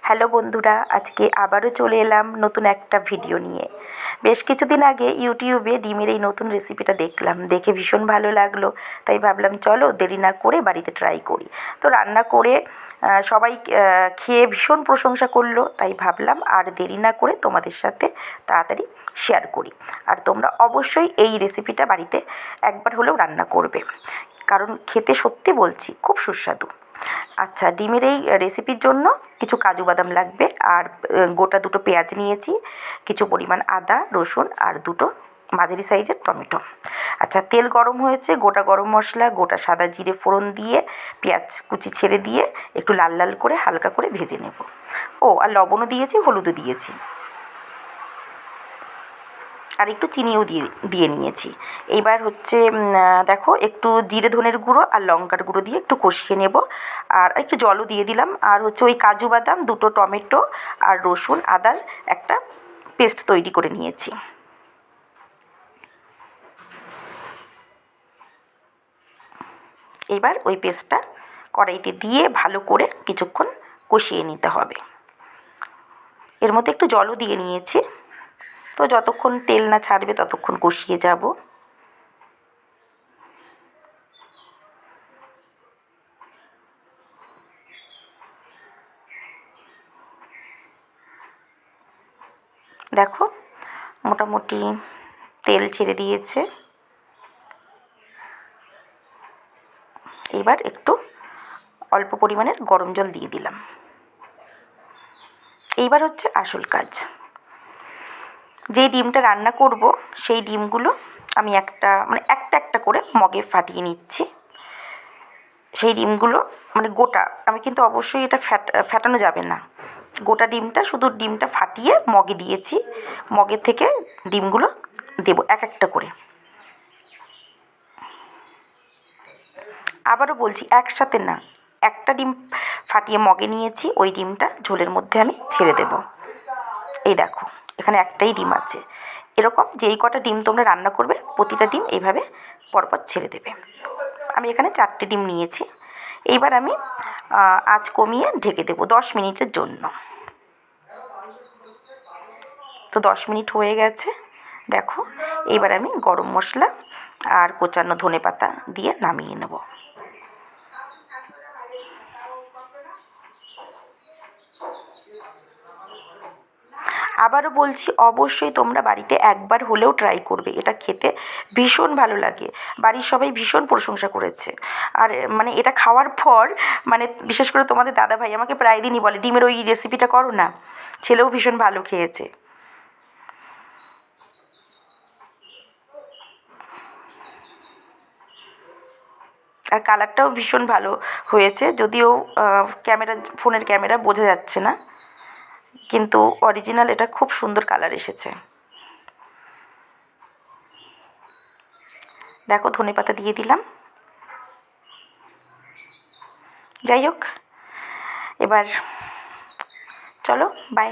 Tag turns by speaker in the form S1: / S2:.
S1: Hello বন্ধুরা, আজকে আবারও চলে এলাম নতুন একটা ভিডিও নিয়ে। বেশ কিছুদিন আগে ইউটিউবে ডিমের এই নতুন রেসিপিটা দেখলাম, দেখে ভীষণ ভালো লাগলো। তাই ভাবলাম চলো দেরি না করে বাড়িতে ট্রাই করি। তো রান্না করে সবাই খেয়ে ভীষণ প্রশংসা করলো, তাই ভাবলাম আর দেরি না করে তোমাদের সাথে তাড়াতাড়ি শেয়ার করি। আর তোমরা অবশ্যই এই রেসিপিটা বাড়িতে একবার হলেও রান্না করবে, কারণ খেতে সত্যি বলছি খুব সুস্বাদু। আচ্ছা, ডিমের এই রেসিপির জন্য কিছু কাজু বাদাম লাগবে, আর গোটা দুটো পেঁয়াজ নিয়েছি, কিছু পরিমাণ আদা রসুন, আর দুটো মাঝারি সাইজের টমেটো। আচ্ছা, তেল গরম হয়েছে, গোটা গরম মশলা, গোটা সাদা জিরে ফোড়ন দিয়ে পেঁয়াজ কুচি ছেড়ে দিয়ে একটু লাল লাল করে হালকা করে ভেজে নেব। আর লবণও দিয়েছি, হলুদও দিয়েছি, আর একটু চিনিও দিয়ে নিয়েছি। এইবার হচ্ছে দেখো, একটু জিরে ধনের গুঁড়ো আর লঙ্কার গুঁড়ো দিয়ে একটু কষিয়ে নেব, আর একটু জলও দিয়ে দিলাম। আর হচ্ছে ওই কাজু বাদাম, দুটো টমেটো আর রসুন আদার একটা পেস্ট তৈরি করে নিয়েছি। এবার ওই পেস্টটা কড়াইতে দিয়ে ভালো করে কিছুক্ষণ কষিয়ে নিতে হবে। এর মধ্যে একটু জলও দিয়ে নিয়েছি, তো যতক্ষণ তেল না ছাড়বে ততক্ষণ কষিয়ে যাব। দেখো, মোটামুটি তেল ছেড়ে দিয়েছে। এবার একটু অল্প পরিমাণের গরম জল দিয়ে দিলাম। এইবার হচ্ছে আসল কাজ। যেই ডিমটা রান্না করব সেই ডিমগুলো আমি একটা একটা করে মগে ফাটিয়ে নিচ্ছি। সেই ডিমগুলো গোটা, আমি কিন্তু অবশ্যই এটা ফেটানো যাবে না। গোটা ডিমটা, শুধু ডিমটা ফাটিয়ে মগে দিয়েছি। মগের থেকে ডিমগুলো দেবো এক একটা করে। আবারও বলছি, একসাথে না, একটা ডিম ফাটিয়ে মগে নিয়েছি, ওই ডিমটা ঝোলের মধ্যে আমি ছেড়ে দেব। এই দেখো, এখানে একটাই ডিম আছে। এরকম যেই কটা ডিম তোমরা রান্না করবে প্রতিটা ডিম এইভাবে পরপর ছেড়ে দেবে। আমি এখানে 4টে ডিম নিয়েছি। এইবার আমি আঁচ কমিয়ে ঢেকে দেবো 10 মিনিটের জন্য। তো 10 মিনিট হয়ে গেছে। দেখো, এইবার আমি গরম মশলা আর কোচানো ধনেপাতা দিয়ে নামিয়ে নেব। আবারও বলছি, অবশ্যই তোমরা বাড়িতে একবার হলেও ট্রাই করবে, এটা খেতে ভীষণ ভালো লাগে। বাড়ির সবাই ভীষণ প্রশংসা করেছে। আর এটা খাওয়ার পর বিশেষ করে তোমাদের দাদাভাই আমাকে প্রায় দিনই বলে, ডিমের ওই রেসিপিটা করো না। ছেলেও ভীষণ ভালো খেয়েছে। আর কালারটাও ভীষণ ভালো হয়েছে, যদিও ফোনের ক্যামেরা বোঝা যাচ্ছে না, কিন্তু অরিজিনাল এটা খুব সুন্দর কালার এসেছে। দেখো, ধনেপাতা দিয়ে দিলাম। যাই হোক, এবার চলো, বাই।